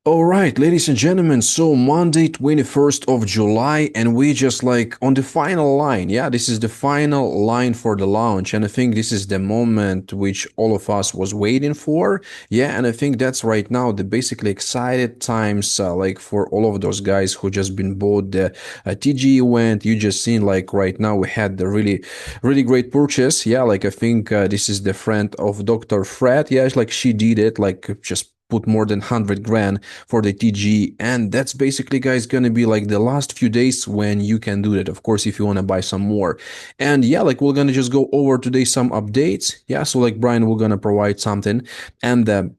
All right, ladies and gentlemen, so Monday, 21st of July, and we just like on the final line. Yeah, this is the final line for the launch, and I think this is the moment which all of us was waiting for. Yeah, and I think that's right now the basically excited times, like for all of those guys who just been bought the TG event. You just seen like right now we had the really great purchase. Yeah, like I think this is the friend of Dr. Fred. Yeah, it's like she did it, like just put more than 100 grand for the TG. And that's basically, guys, gonna be like the last few days when you can do that. Of course, if you want to buy some more. And yeah, like we're gonna just go over today some updates. Yeah, so like Brian, we're gonna provide something. And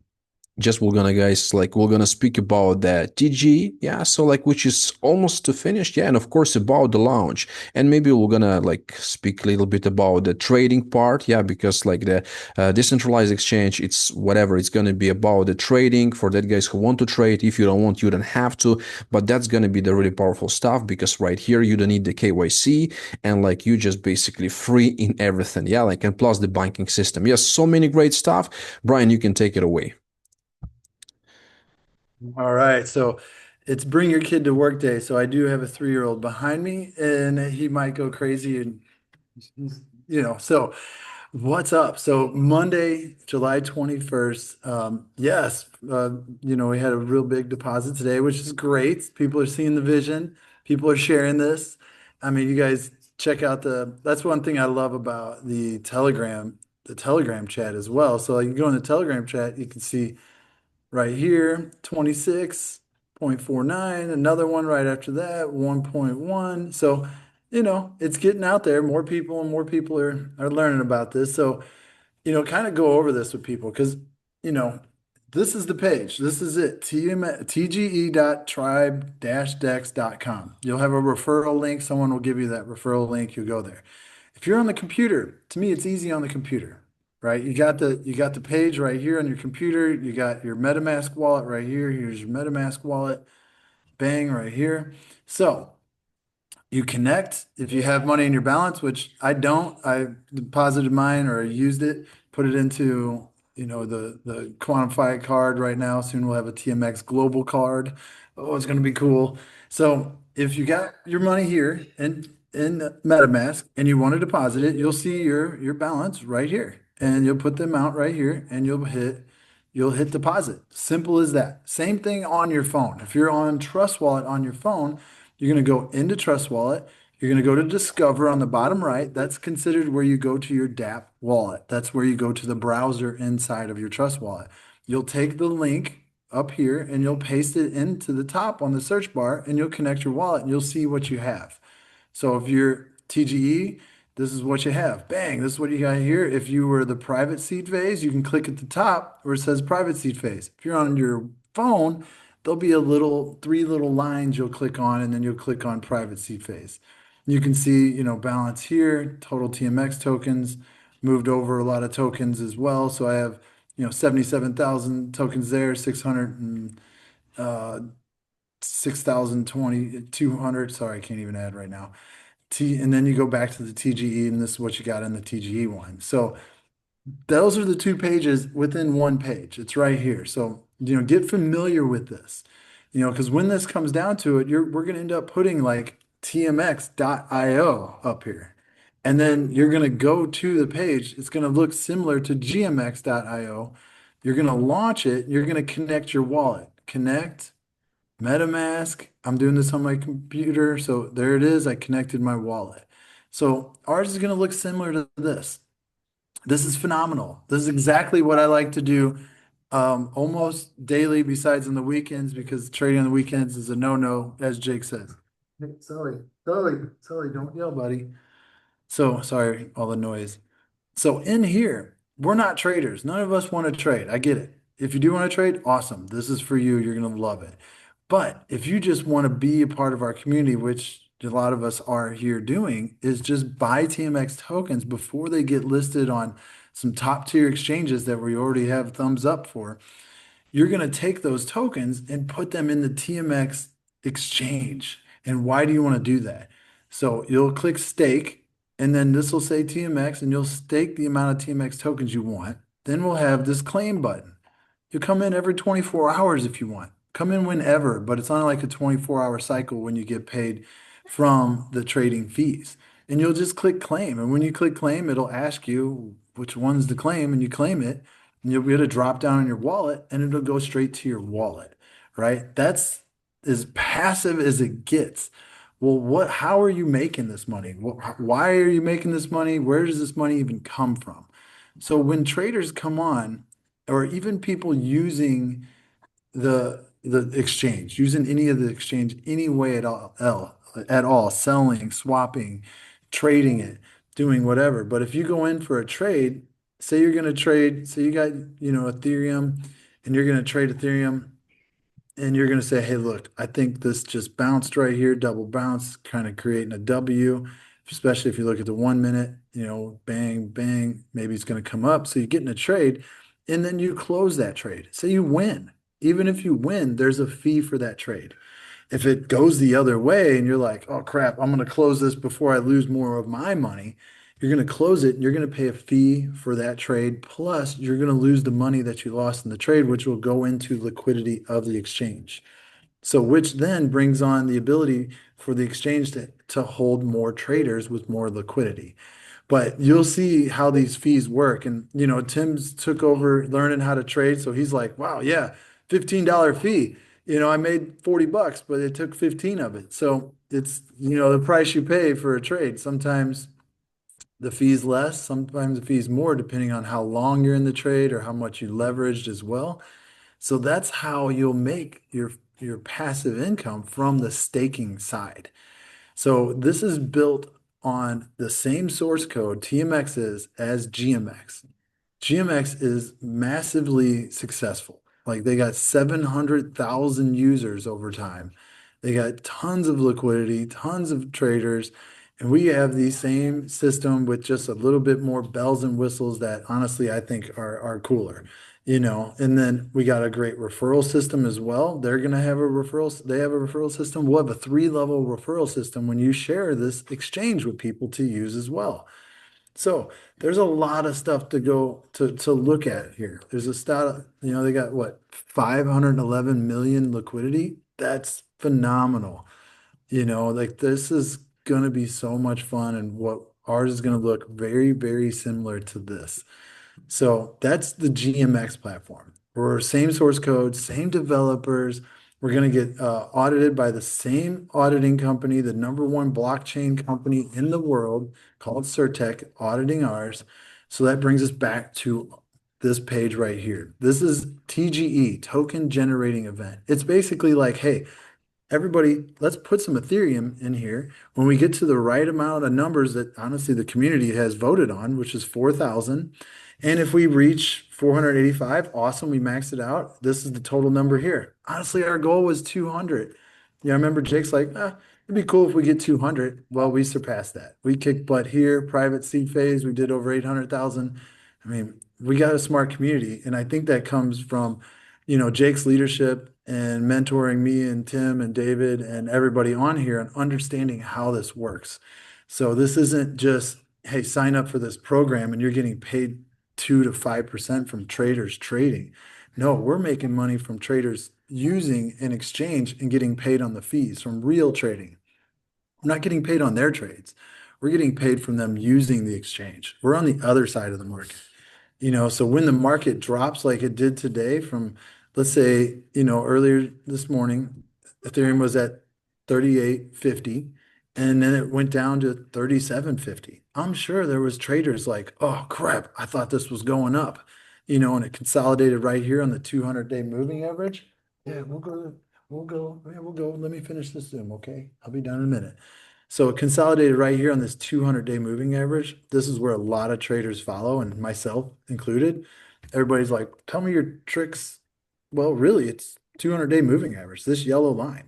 just we're gonna guys like we're gonna speak about the TG, yeah, so like which is almost to finish, yeah, and of course about the launch, and maybe we're gonna like speak a little bit about the trading part, yeah, because like the decentralized exchange, it's whatever, it's gonna be about the trading for that guys who want to trade. If you don't want, you don't have to, but that's gonna be the really powerful stuff because right here you don't need the KYC and like you just basically free in everything, yeah, like and plus the banking system, yes, so many great stuff. Brian, you can take it away. All right, so it's bring your kid to work day. So I do have a 3-year-old behind me, and he might go crazy, and so what's up? So Monday, July 21st. Yes, we had a real big deposit today, which is great. People are seeing the vision. People are sharing this. I mean, you guys check out that's one thing I love about the Telegram chat as well. So like, you go in the Telegram chat, you can see right here, 26.49, another one right after that, 1.1. So, it's getting out there. More people and more people are learning about this. So, kind of go over this with people because, you know, this is the page. This is it. tge.tribe-dex.com. You'll have a referral link. Someone will give you that referral link. You go there. If you're on the computer, to me, it's easy on the computer, right? You got the page right here on your computer. You got your MetaMask wallet right here. Here's your MetaMask wallet. Bang right here. So you connect if you have money in your balance, which I don't. I deposited mine or I used it, put it into, the quantified card right now. Soon we'll have a TMX global card. Oh, it's going to be cool. So if you got your money here in MetaMask and you want to deposit it, you'll see your balance right here. And you'll put the amount right here and you'll hit deposit. Simple as that. Same thing on your phone. If you're on Trust Wallet on your phone, you're going to go into Trust Wallet. You're going to go to Discover on the bottom right. That's considered where you go to your DApp wallet. That's where you go to the browser inside of your Trust Wallet. You'll take the link up here and you'll paste it into the top on the search bar and you'll connect your wallet and you'll see what you have. So if you're TGE, this is what you have. Bang, this is what you got here. If you were the private seed phase, you can click at the top where it says private seed phase. If you're on your phone, there'll be three little lines you'll click on, and then you'll click on private seed phase. You can see, balance here, total TMX tokens, moved over a lot of tokens as well. So I have, 77,000 tokens there, 600 and 6,020, 200. Sorry, I can't even add right now. And then you go back to the TGE, and this is what you got in the TGE one. So those are the two pages within one page. It's right here. So, get familiar with this, because when this comes down to it, we're going to end up putting like tmx.io up here. And then you're going to go to the page. It's going to look similar to gmx.io. You're going to launch it. You're going to connect your wallet. Connect MetaMask. I'm doing this on my computer. So there it is. I connected my wallet. So ours is going to look similar to this. This is phenomenal. This is exactly what I like to do almost daily, besides on the weekends, because trading on the weekends is a no-no, as Jake says. Hey, Sully, don't yell, buddy. So sorry, all the noise. So in here, we're not traders. None of us want to trade. I get it. If you do want to trade, awesome. This is for you. You're going to love it. But if you just want to be a part of our community, which a lot of us are here doing, is just buy TMX tokens before they get listed on some top tier exchanges that we already have thumbs up for. You're going to take those tokens and put them in the TMX exchange. And why do you want to do that? So you'll click stake, and then this will say TMX, and you'll stake the amount of TMX tokens you want. Then we'll have this claim button. You come in every 24 hours if you want. Come in whenever, but it's on like a 24-hour cycle when you get paid from the trading fees. And you'll just click claim. And when you click claim, it'll ask you which one's to claim, and you claim it. And you'll be able to drop down in your wallet and it'll go straight to your wallet, right? That's as passive as it gets. Well, how are you making this money? Why are you making this money? Where does this money even come from? So when traders come on, or even people using the exchange, using any of the exchange any way at all, selling, swapping, trading it, doing whatever. But if you go in for a trade, say you're going to trade, say you got, Ethereum, and you're going to trade Ethereum, and you're going to say, hey, look, I think this just bounced right here, double bounce, kind of creating a W, especially if you look at the 1 minute, bang, bang, maybe it's going to come up. So you get in a trade and then you close that trade. Say you win. Even if you win, there's a fee for that trade. If it goes the other way and you're like, oh crap, I'm going to close this before I lose more of my money, you're going to close it and you're going to pay a fee for that trade. Plus, you're going to lose the money that you lost in the trade, which will go into liquidity of the exchange. So, which then brings on the ability for the exchange to hold more traders with more liquidity. But you'll see how these fees work. And, Tim's took over learning how to trade. So he's like, wow, yeah, $15 fee. I made 40 bucks, but it took 15 of it. So it's, the price you pay for a trade. Sometimes the fee's less, sometimes the fee's more, depending on how long you're in the trade or how much you leveraged as well. So that's how you'll make your passive income from the staking side. So this is built on the same source code TMX is as GMX. GMX is massively successful. Like they got 700,000 users over time. They got tons of liquidity, tons of traders, and we have the same system with just a little bit more bells and whistles that honestly I think are cooler. And then we got a great referral system as well. They're going to have a referral, they have a referral system. We'll have a three-level referral system when you share this exchange with people to use as well. So there's a lot of stuff to go to look at here. There's a stat, they got what, 511 million liquidity. That's phenomenal. Like this is gonna be so much fun, and what ours is gonna look very, very similar to this. So that's the GMX platform. We're same source code, same developers. We're going to get audited by the same auditing company, the number one blockchain company in the world called Certec, auditing ours. So that brings us back to this page right here. This is TGE, token generating event. It's basically like, hey, everybody, let's put some Ethereum in here. When we get to the right amount of numbers that honestly the community has voted on, which is 4,000. And if we reach 485, awesome, we maxed it out. This is the total number here. Honestly, our goal was 200. Yeah, I remember Jake's like, it'd be cool if we get 200. Well, we surpassed that. We kicked butt here, private seed phase, we did over 800,000. I mean, we got a smart community. And I think that comes from, Jake's leadership and mentoring me and Tim and David and everybody on here and understanding how this works. So this isn't just, hey, sign up for this program and you're getting paid 2 to 5% from traders trading. No, we're making money from traders using an exchange and getting paid on the fees from real trading. We're not getting paid on their trades. We're getting paid from them using the exchange. We're on the other side of the market. So when the market drops like it did today from, let's say, earlier this morning, Ethereum was at 38.50 and then it went down to 37.50. I'm sure there was traders like, oh crap, I thought this was going up, and it consolidated right here on the 200-day moving average. Yeah, we'll go. Let me finish this Zoom, okay? I'll be done in a minute. So it consolidated right here on this 200-day moving average. This is where a lot of traders follow, and myself included. Everybody's like, tell me your tricks. Well, really, it's 200-day moving average, this yellow line.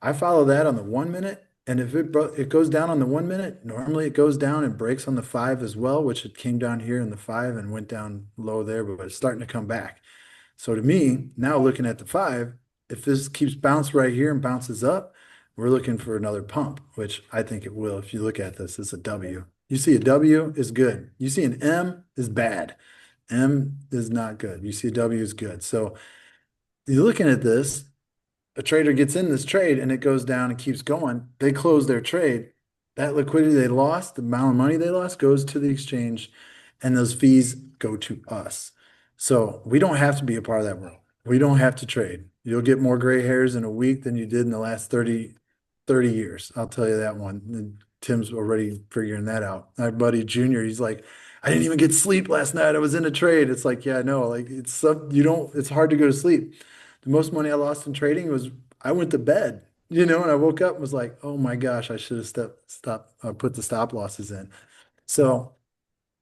I follow that on the 1 minute, and if it goes down on the 1 minute, normally it goes down and breaks on the 5 as well, which it came down here in the 5 and went down low there, but it's starting to come back. So to me, now looking at the 5, if this keeps bounce right here and bounces up, we're looking for another pump, which I think it will. If you look at this, it's a W. You see a W is good. You see an M is bad. M is not good. You see a W is good. So you're looking at this. a trader gets in this trade and it goes down and keeps going, they close their trade. That liquidity they lost, the amount of money they lost, goes to the exchange, and those fees go to us. So we don't have to be a part of that world. We don't have to trade. You'll get more gray hairs in a week than you did in the last 30 years. I'll tell you that one. And Tim's already figuring that out. My buddy Junior, he's like, I didn't even get sleep last night. I was in a trade. It's like, yeah, no, like you don't, it's hard to go to sleep. The most money I lost in trading was I went to bed, and I woke up and was like, oh my gosh, I should have put the stop losses in. So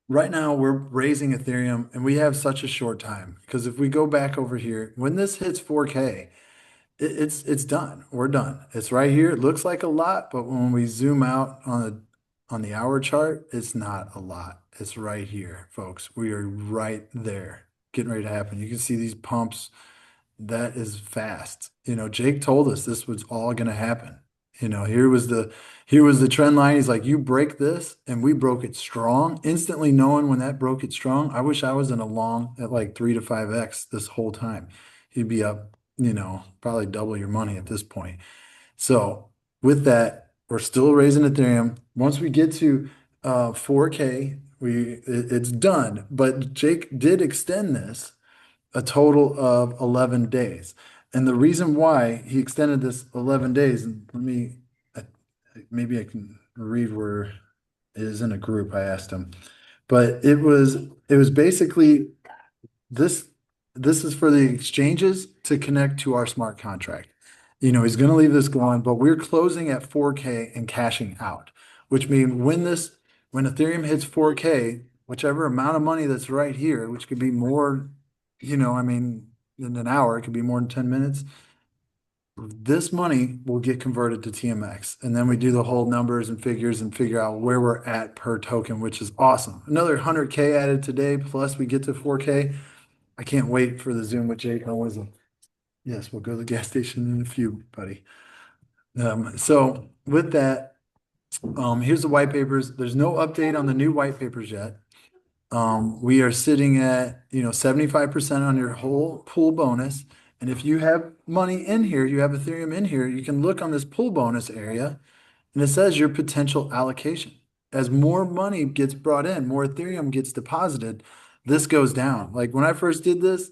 right now we're raising Ethereum and we have such a short time because if we go back over here, when this hits 4K, it's done. We're done. It's right here. It looks like a lot, but when we zoom out on the hour chart, it's not a lot. It's right here, folks. We are right there, getting ready to happen. You can see these pumps. That is fast. Jake told us this was all going to happen. Here was the trend line. He's like, you break this, and we broke it strong. Instantly knowing when that broke it strong, I wish I was in a long at like 3 to 5x this whole time. He'd be up, probably double your money at this point. So with that, we're still raising Ethereum. Once we get to 4K, it's done. But Jake did extend this a total of 11 days. And the reason why he extended this 11 days, and I- maybe I can read where it is in a group, I asked him, but it was basically this, this is for the exchanges to connect to our smart contract. He's going to leave this going, but we're closing at 4K and cashing out, which means when Ethereum hits 4K, whichever amount of money that's right here, which could be more, I mean, in an hour, it could be more than 10 minutes. This money will get converted to TMX. And then we do the whole numbers and figures and figure out where we're at per token, which is awesome. Another 100K added today, plus we get to 4K. I can't wait for the Zoom with Jake. Yes, we'll go to the gas station in a few, buddy. So with that, here's the white papers. There's no update on the new white papers yet. We are sitting at, 75% on your whole pool bonus. And if you have money in here, you have Ethereum in here, you can look on this pool bonus area and it says your potential allocation. As more money gets brought in, more Ethereum gets deposited, this goes down. Like when I first did this,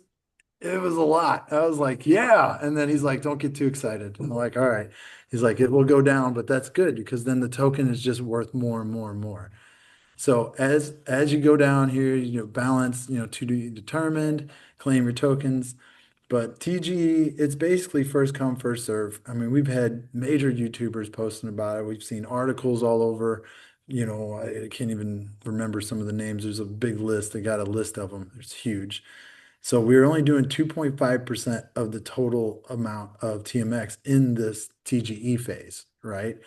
it was a lot. I was like, yeah. And then he's like, don't get too excited. I'm like, all right. He's like, it will go down, but that's good because then the token is just worth more and more and more. So as you go down here, balance, to be determined, claim your tokens. But TGE, it's basically first come, first serve. I mean, we've had major YouTubers posting about it. We've seen articles all over. I can't even remember some of the names. There's a big list. They got a list of them. It's huge. So we're only doing 2.5% of the total amount of TMX in this TGE phase, right?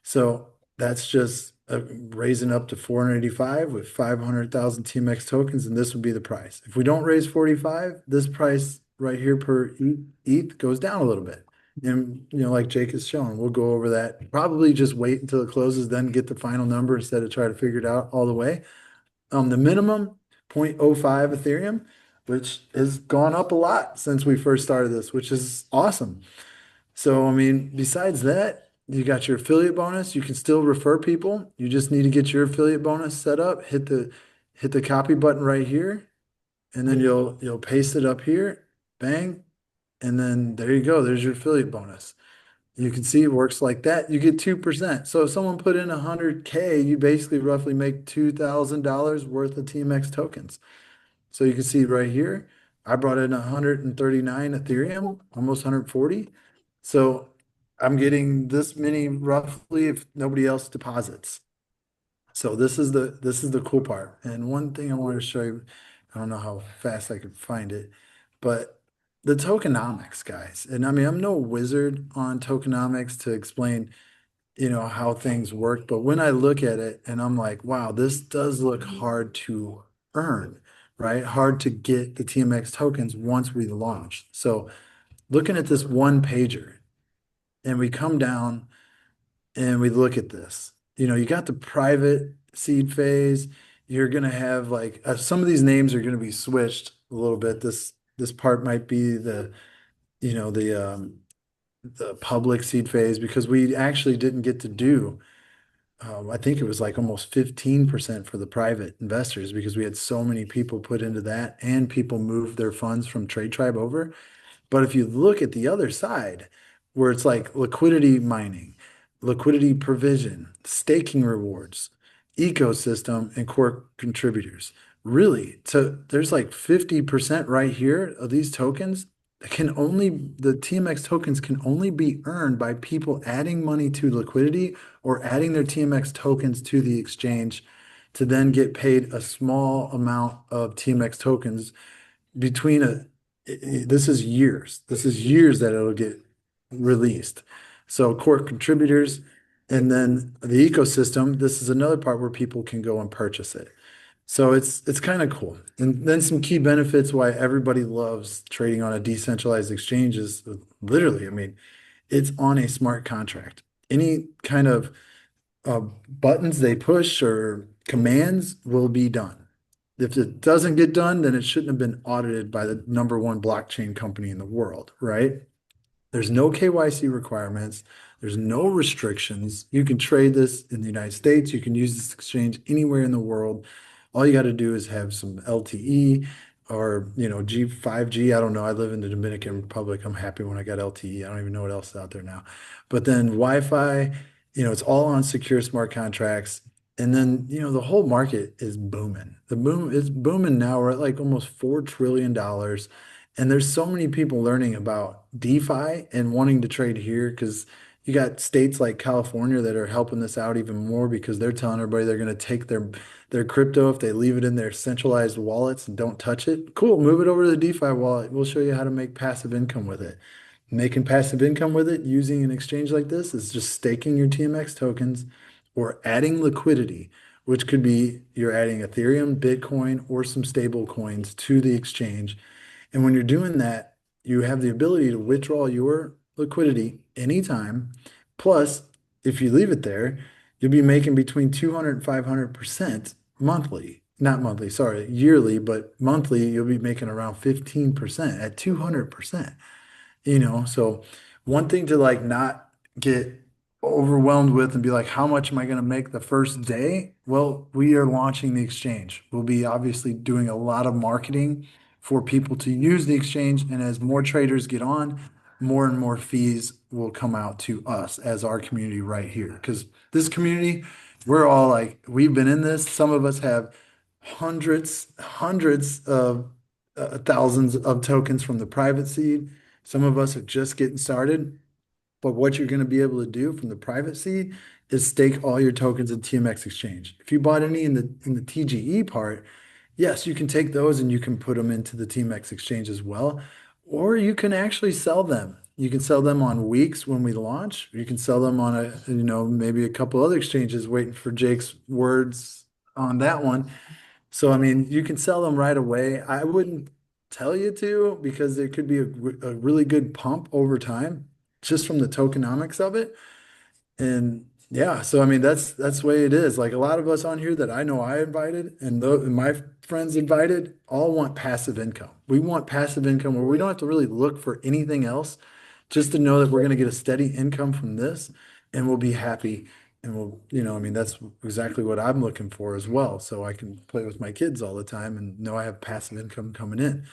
So that's just raising up to 485 with 500,000 TMX tokens, and this would be the price. If we don't raise 45, this price right here per ETH goes down a little bit. And like Jake has shown, we'll go over that. Probably just wait until it closes, then get the final number instead of try to figure it out all the way. The minimum 0.05 Ethereum, which has gone up a lot since we first started this, which is awesome. So, I mean, besides that, you got your affiliate bonus. You can still refer people. You just need to get your affiliate bonus set up. Hit the copy button right here, and then you'll paste it up here. Bang, and then there you go. There's your affiliate bonus. You can see it works like that. You get 2%. So if someone put in 100K, you basically roughly make $2,000 worth of TMX tokens. So you can see right here, I brought in 139 Ethereum, almost 140. So I'm getting this many roughly if nobody else deposits. So this is the cool part. And one thing I wanted to show you, I don't know how fast I could find it, but the tokenomics, guys. And I mean, I'm no wizard on tokenomics to explain, how things work, but when I look at it and I'm like, wow, this does look hard to earn, right? Hard to get the TMX tokens once we launch. So looking at this one pager and we come down and we look at this. You got the private seed phase. You're gonna have like some of these names are gonna be switched a little bit. This part might be the the public seed phase because we actually didn't get to do, I think it was like almost 15% for the private investors because we had so many people put into that and people moved their funds from Trade Tribe over. But if you look at the other side, where it's like liquidity mining, liquidity provision, staking rewards, ecosystem, and core contributors, really, so there's like 50% right here of these tokens that can only, the TMX tokens can only be earned by people adding money to liquidity or adding their TMX tokens to the exchange to then get paid a small amount of TMX tokens between this is years that it'll get released. So core contributors and then the ecosystem, this is another part where people can go and purchase it. So it's kind of cool. And then some key benefits why everybody loves trading on a decentralized exchange is literally, I mean, it's on a smart contract. Any kind of buttons they push or commands will be done. If it doesn't get done, then it shouldn't have been audited by the number one blockchain company in the world, right? There's no KYC requirements. There's no restrictions. You can trade this in the United States. You can use this exchange anywhere in the world. All you got to do is have some LTE or, G 5G. I don't know. I live in the Dominican Republic. I'm happy when I got LTE. I don't even know what else is out there now. But then Wi-Fi, it's all on secure smart contracts. And then, the whole market is booming. The boom is booming now. We're at like almost $4 trillion. And there's so many people learning about DeFi and wanting to trade here because you got states like California that are helping this out even more because they're telling everybody they're going to take their crypto if they leave it in their centralized wallets and don't touch it. Cool, move it over to the DeFi wallet. We'll show you how to make passive income with it. Making passive income with it using an exchange like this is just staking your TMX tokens or adding liquidity, which could be you're adding Ethereum, Bitcoin, or some stable coins to the exchange. And when you're doing that, you have the ability to withdraw your liquidity anytime. Plus, if you leave it there, you'll be making between 200 and 500% monthly. Not monthly, sorry, yearly, but monthly, you'll be making around 15% at 200%. So one thing to like not get overwhelmed with and be like, how much am I going to make the first day? Well, we are launching the exchange. We'll be obviously doing a lot of marketing for people to use the exchange. And as more traders get on, more and more fees will come out to us as our community right here. Because this community, we're all like, we've been in this. Some of us have hundreds of thousands of tokens from the private seed. Some of us are just getting started, but what you're going to be able to do from the private seed is stake all your tokens in TMX Exchange. If you bought any in the TGE part, yes, you can take those and you can put them into the TMX Exchange as well, or you can actually sell them. You can sell them on weeks when we launch. You can sell them on maybe a couple other exchanges waiting for Jake's words on that one. So, I mean, you can sell them right away. I wouldn't tell you to because there could be a really good pump over time just from the tokenomics of it. And yeah, so I mean, that's the way it is. Like a lot of us on here that I know I invited and my friends invited all want passive income. We want passive income where we don't have to really look for anything else, just to know that we're going to get a steady income from this and we'll be happy. And I mean, that's exactly what I'm looking for as well. So I can play with my kids all the time and know I have passive income coming in.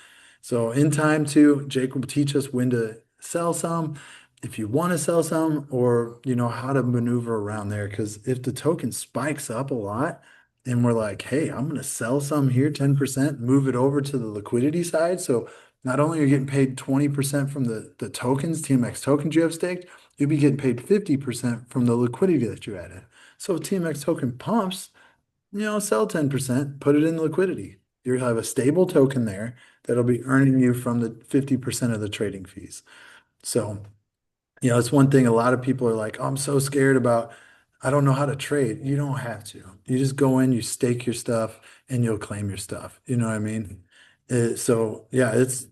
So in time too, Jake will teach us when to sell some, if you want to sell some, or how to maneuver around there. Because if the token spikes up a lot and we're like, hey, I'm going to sell some here, 10%, move it over to the liquidity side. So not only are you getting paid 20% from the tokens, TMX tokens you have staked, you'll be getting paid 50% from the liquidity that you added. So if TMX token pumps, sell 10%, put it in liquidity. You'll have a stable token there that'll be earning you from the 50% of the trading fees. So, it's one thing a lot of people are like, oh, I'm so scared about, I don't know how to trade. You don't have to. You just go in, you stake your stuff, and you'll claim your stuff. You know what I mean? So, yeah, it's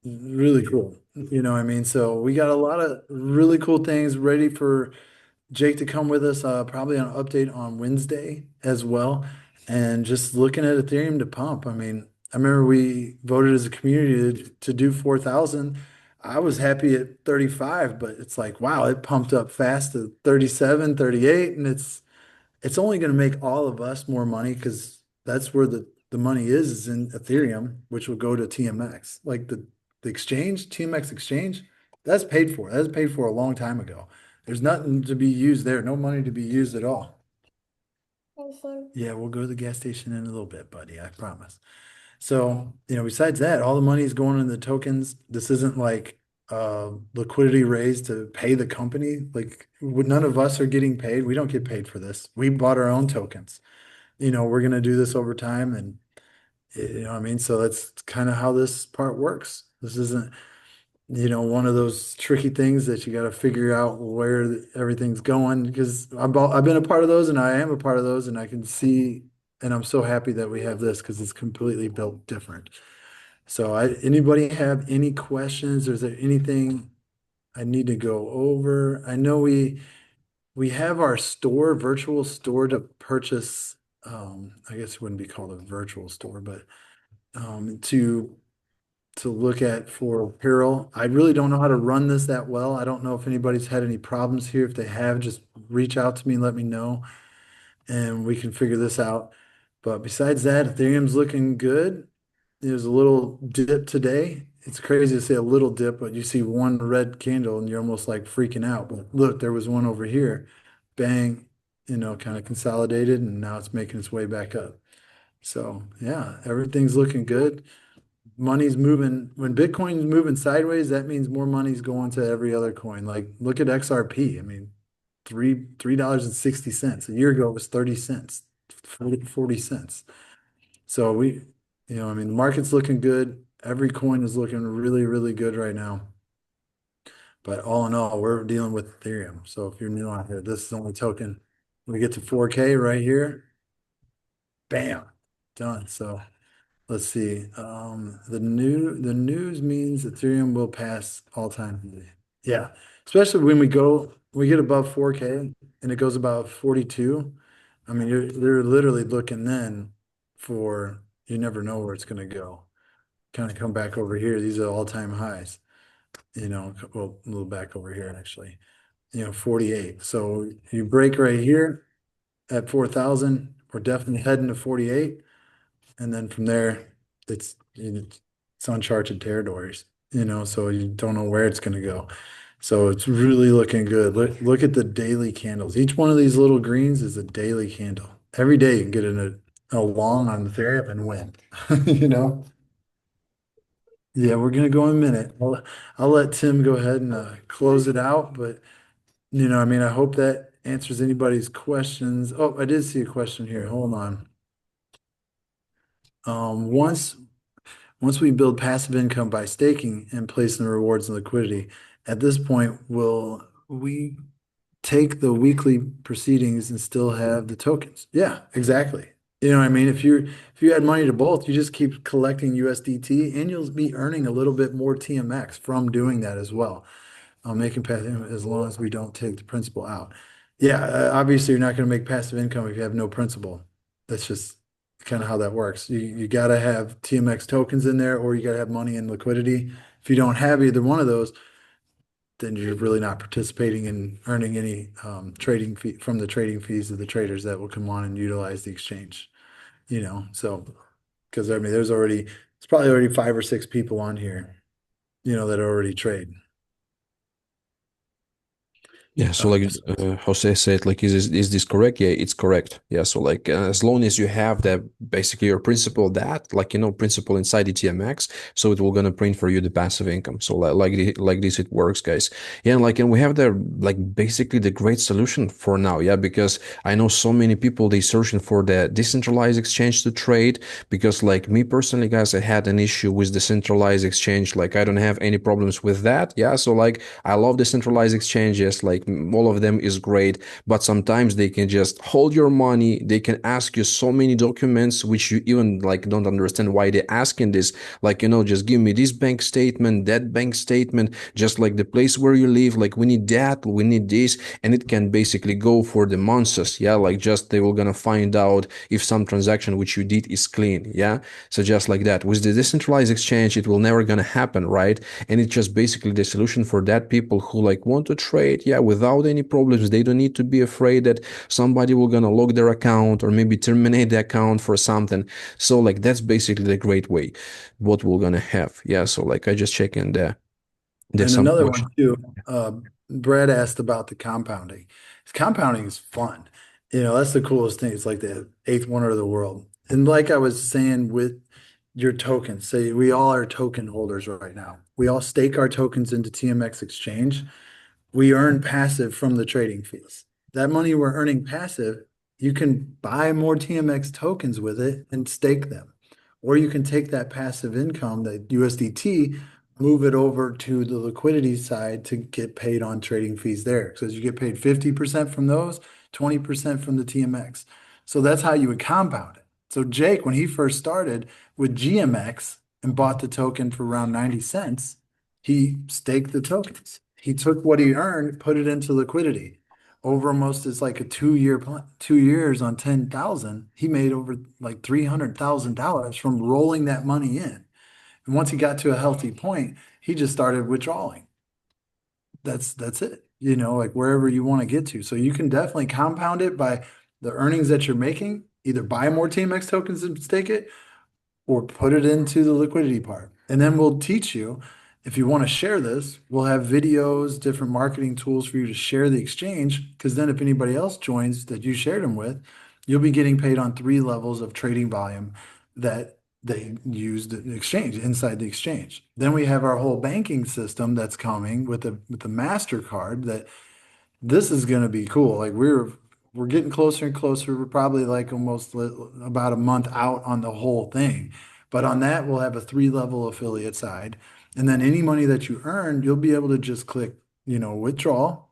really cool. You know what I mean? So, we got a lot of really cool things ready for Jake to come with us, probably on an update on Wednesday as well. And just looking at Ethereum to pump. I mean, I remember we voted as a community to do 4,000. I was happy at 35, but it's like, wow, it pumped up fast to 37, 38, and it's only going to make all of us more money because that's where the money is in Ethereum, which will go to TMX. Like the exchange, TMX exchange, that's paid for. That's paid for a long time ago. There's nothing to be used there, no money to be used at all. Yeah, we'll go to the gas station in a little bit, buddy, I promise. So, besides that, all the money is going into the tokens. This isn't like liquidity raised to pay the company. Like none of us are getting paid. We don't get paid for this. We bought our own tokens. We're gonna do this over time and what I mean? So that's kind of how this part works. This isn't, one of those tricky things that you got to figure out where everything's going because I've been a part of those and I am a part of those and I can see and I'm so happy that we have this because it's completely built different. So anybody have any questions? Or is there anything I need to go over? I know we have our store, virtual store to purchase. I guess it wouldn't be called a virtual store, but to look at for apparel. I really don't know how to run this that well. I don't know if anybody's had any problems here. If they have, just reach out to me and let me know, and we can figure this out. But besides that, Ethereum's looking good. There's a little dip today. It's crazy to say a little dip, but you see one red candle and you're almost like freaking out. But look, there was one over here. Bang, kind of consolidated and now it's making its way back up. So yeah, everything's looking good. Money's moving. When Bitcoin's moving sideways, that means more money's going to every other coin. Like look at XRP. I mean, $3 and 60 cents. A year ago it was 30 cents, 40 cents. So I mean, the market's looking good. Every coin is looking really, really good right now. But all in all, we're dealing with Ethereum. So if you're new on here, this is the only token. We get to 4K right here. Bam, done. So let's see. The news means Ethereum will pass all-time high. Yeah, especially when we get above 4K and it goes about 42. I mean, they're literally looking then for you never know where it's going to go. Kind of come back over here. These are all-time highs. Well, a little back over here actually. 48. So you break right here at 4,000. We're definitely heading to 48. And then from there, it's uncharted territories, so you don't know where it's going to go. So it's really looking good. Look at the daily candles. Each one of these little greens is a daily candle. Every day you can get in a long on the Ethereum and win, you know? Yeah, we're going to go in a minute. I'll let Tim go ahead and close it out, but I mean, I hope that answers anybody's questions. Oh, I did see a question here. Hold on. Um, once Once we build passive income by staking and placing the rewards and liquidity, at this point, will we take the weekly proceedings and still have the tokens? Yeah, exactly. You know what I mean? If you add money to both, you just keep collecting USDT and you'll be earning a little bit more TMX from doing that as well. Making passive as long as we don't take the principal out. Yeah, obviously you're not going to make passive income if you have no principal. That's just kind of how that works. You got to have TMX tokens in there, or you got to have money and liquidity. If you don't have either one of those, then you're really not participating in earning any trading fee from the trading fees of the traders that will come on and utilize the exchange. So because I mean, it's probably already 5 or 6 people on here, that already trade. Yeah, so Uh, like Jose said, like, is this correct? Yeah, it's correct. Yeah, so like as long as you have that basically your principal that like principal inside the TMX, so it will gonna print for you the passive income. So like this it works, guys. Yeah, and we have the like basically the great solution for now. Yeah, because I know so many people they searching for the decentralized exchange to trade because like me personally, guys, I had an issue with the centralized exchange. Like I don't have any problems with that. Yeah, so like I love the centralized exchange. Yes, like all of them is great, but sometimes they can just hold your money. They can ask you so many documents which you even like don't understand why they're asking this. Like, just give me this bank statement, that bank statement, just like the place where you live. Like, we need that, we need this, and it can basically go for the months. Yeah, like just they will gonna find out if some transaction which you did is clean. Yeah, so just like that. With the decentralized exchange, it will never gonna happen, right? And it's just basically the solution for that people who like want to trade, yeah, without any problems. They don't need to be afraid that somebody will gonna lock their account or maybe terminate the account for something. So like that's basically the great way what we're gonna have. Yeah, so like I just check in there. There's And some another question. one too, Brad asked about the compounding. Compounding is fun. That's the coolest thing. It's like the eighth wonder of the world. And like I was saying with your tokens, say we all are token holders right now. We all stake our tokens into TMX exchange. We earn passive from the trading fees. That money we're earning passive, you can buy more TMX tokens with it and stake them. Or you can take that passive income, the USDT, move it over to the liquidity side to get paid on trading fees there. So you get paid 50% from those, 20% from the TMX. So that's how you would compound it. So Jake, when he first started with GMX and bought the token for around 90 cents, he staked the tokens. He took what he earned, put it into liquidity. Over almost it's like a 2 year plan, 2 years on 10,000. He made over like $300,000 from rolling that money in. And once he got to a healthy point, he just started withdrawing. That's it. Like wherever you want to get to. So you can definitely compound it by the earnings that you're making. Either buy more TMX tokens and stake it, or put it into the liquidity part. And then we'll teach you, if you want to share this, we'll have videos, different marketing tools for you to share the exchange. Because then if anybody else joins that you shared them with, you'll be getting paid on 3 levels of trading volume that they use the exchange inside the exchange. Then we have our whole banking system that's coming with the MasterCard that this is going to be cool. Like we're getting closer and closer. We're probably like almost about a month out on the whole thing. But on that, we'll have a 3 level affiliate side. And then any money that you earn, you'll be able to just click, withdraw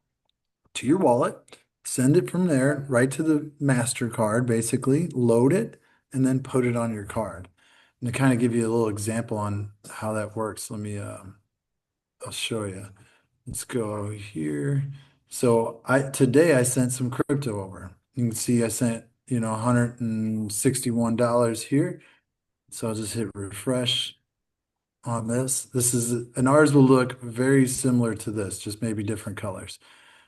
to your wallet, send it from there right to the MasterCard, basically, load it, and then put it on your card. And to kind of give you a little example on how that works, I'll show you. Let's go here. So today I sent some crypto over. You can see I sent, $161 here. So I'll just hit refresh on this. And ours will look very similar to this, just maybe different colors.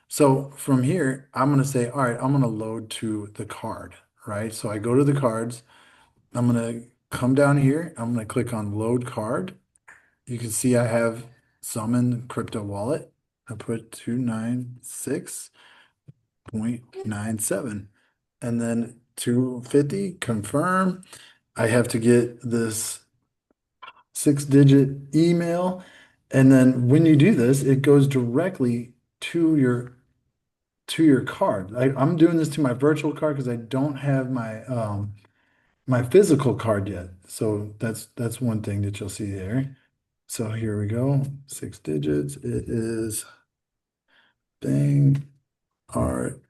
So from here, I'm going to say, all right, I'm going to load to the card, right? So I go to the cards. I'm going to come down here. I'm going to click on load card. You can see I have some in crypto wallet. I put 296.97 and then 250 confirm. I have to get this 6-digit email. And then when you do this, it goes directly to your card. I'm doing this to my virtual card because I don't have my physical card yet. So that's one thing that you'll see there. So here we go. 6 digits. It is bang RW.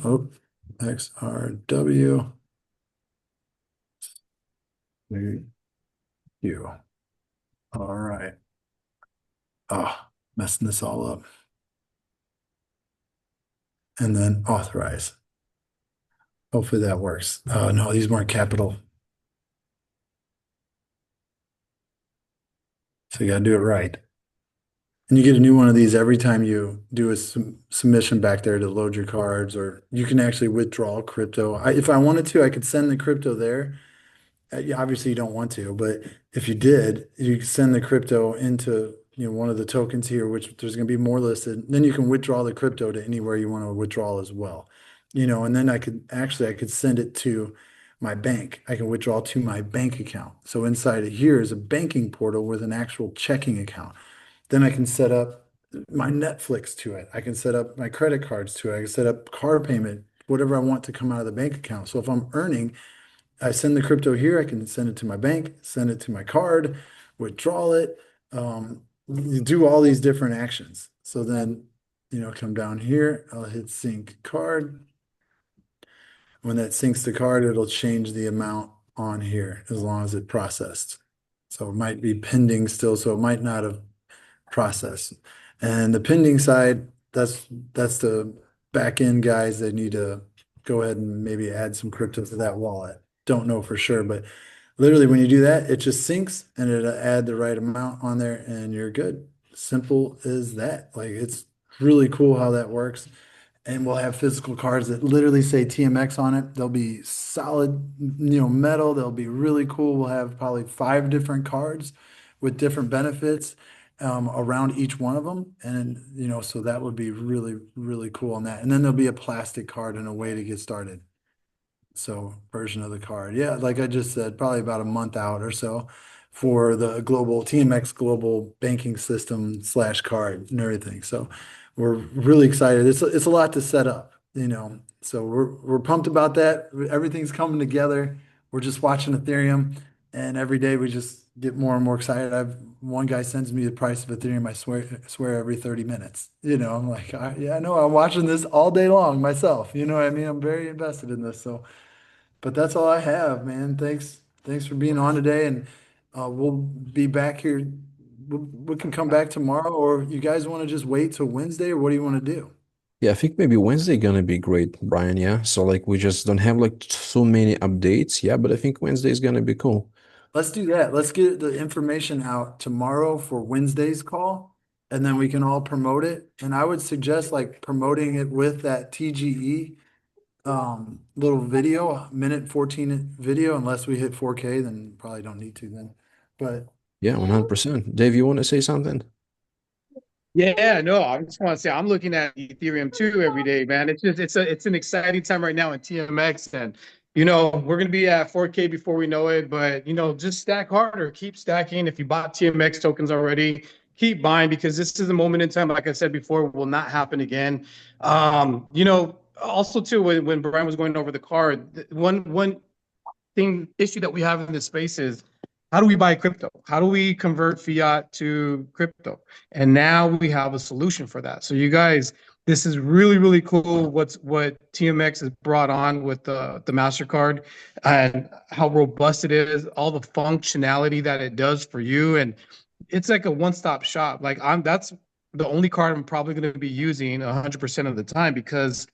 Oh, XRW. There you. All right. Oh, messing this all up. And then authorize. Hopefully that works. Oh no, these weren't capital. So you gotta do it right. And you get a new one of these every time you do a submission back there to load your cards, or you can actually withdraw crypto. If I wanted to, I could send the crypto there. Obviously, you don't want to, but if you did, you could send the crypto into, one of the tokens here, which there's going to be more listed. Then you can withdraw the crypto to anywhere you want to withdraw as well. And then I could send it to my bank. I can withdraw to my bank account. So inside of here is a banking portal with an actual checking account. Then I can set up my Netflix to it. I can set up my credit cards to it. I can set up car payment, whatever I want to come out of the bank account. So if I'm earning, I send the crypto here. I can send it to my bank, send it to my card, withdraw it, you do all these different actions. So then come down here. I'll hit sync card. When that syncs the card, it'll change the amount on here as long as it processed. So it might be pending still, so it might not have processed. And the pending side, that's the back end guys that need to go ahead and maybe add some crypto to that wallet. Don't know for sure, but literally when you do that, it just syncs and it'll add the right amount on there and you're good. Simple as that. Like it's really cool how that works. And we'll have physical cards that literally say TMX on it. They'll be solid, metal. They'll be really cool. We'll have probably 5 different cards with different benefits around each one of them. And, so that would be really, really cool on that. And then there'll be a plastic card and a way to get started. So version of the card. Yeah, like I just said, probably about a month out or so for the global TMX global banking system / card and everything. So we're really excited. It's a lot to set up, So we're pumped about that. Everything's coming together. We're just watching Ethereum, and every day we just get more and more excited. I've one guy sends me the price of Ethereum. I swear every 30 minutes. I'm like, yeah, I know. I'm watching this all day long myself. You know what I mean? I'm very invested in this. So. But that's all I have, man. Thanks for being on today, and we'll be back here. We can come back tomorrow, or you guys want to just wait till Wednesday, or what do you want to do? Yeah, I think maybe Wednesday gonna be great, Brian. Yeah. So like we just don't have like so many updates. Yeah, but I think Wednesday is gonna be cool. Let's do that. Let's get the information out tomorrow for Wednesday's call, and then we can all promote it. And I would suggest like promoting it with that TGE little video, minute 14 video, unless we hit 4K, then probably don't need to then. But Yeah, 100%. Dave, you want to say something? Yeah, no, I just want to say I'm looking at Ethereum 2 every day, man. It's an exciting time right now in TMX, and we're gonna be at 4K before we know it, but just stack harder, keep stacking. If you bought TMX tokens already, keep buying because this is a moment in time, like I said before, will not happen again. Also too, when Brian was going over the card, one issue that we have in this space is how do we buy crypto? How do we convert fiat to crypto? And now we have a solution for that. So you guys, this is really, really cool what TMX has brought on with the MasterCard and how robust it is, all the functionality that it does for you. And it's like a one-stop shop. Like that's the only card I'm probably going to be using 100% of the time because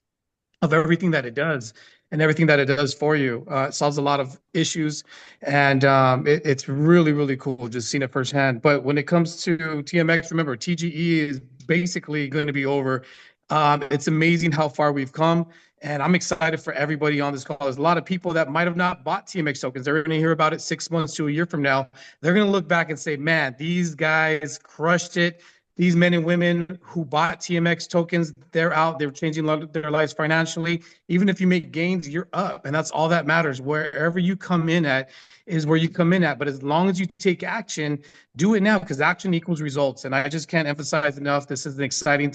of everything that it does and everything that it does for you. It solves a lot of issues, and it's really, really cool just seeing it firsthand. But when it comes to TMX, remember, TGE is basically going to be over. It's amazing how far we've come, and I'm excited for everybody on this call. There's a lot of people that might have not bought TMX tokens. They're going to hear about it 6 months to a year from now. They're going to look back and say, man, these guys crushed it. These men and women who bought TMX tokens, they're out, they're changing their lives financially. Even if you make gains, you're up. And that's all that matters. Wherever you come in at is where you come in at. But as long as you take action, do it now because action equals results. And I just can't emphasize enough. This is an exciting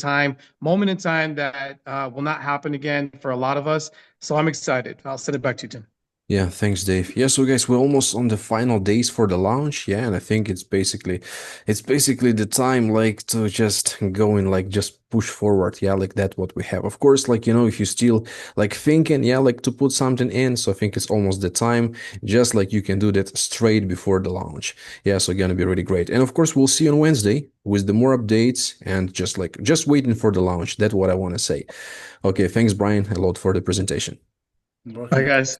moment in time that will not happen again for a lot of us. So I'm excited. I'll send it back to you, Tim. Yeah, thanks, Dave. Yeah, so guys, we're almost on the final days for the launch. Yeah, and I think it's basically the time like to just go and like just push forward. Yeah, like that's what we have. Of course, like if you still like thinking, yeah, like to put something in, so I think it's almost the time. Just like you can do that straight before the launch. Yeah, so gonna be really great. And of course, we'll see you on Wednesday with the more updates and just waiting for the launch. That's what I want to say. Okay, thanks, Brian, a lot for the presentation. Bye, Welcome. guys.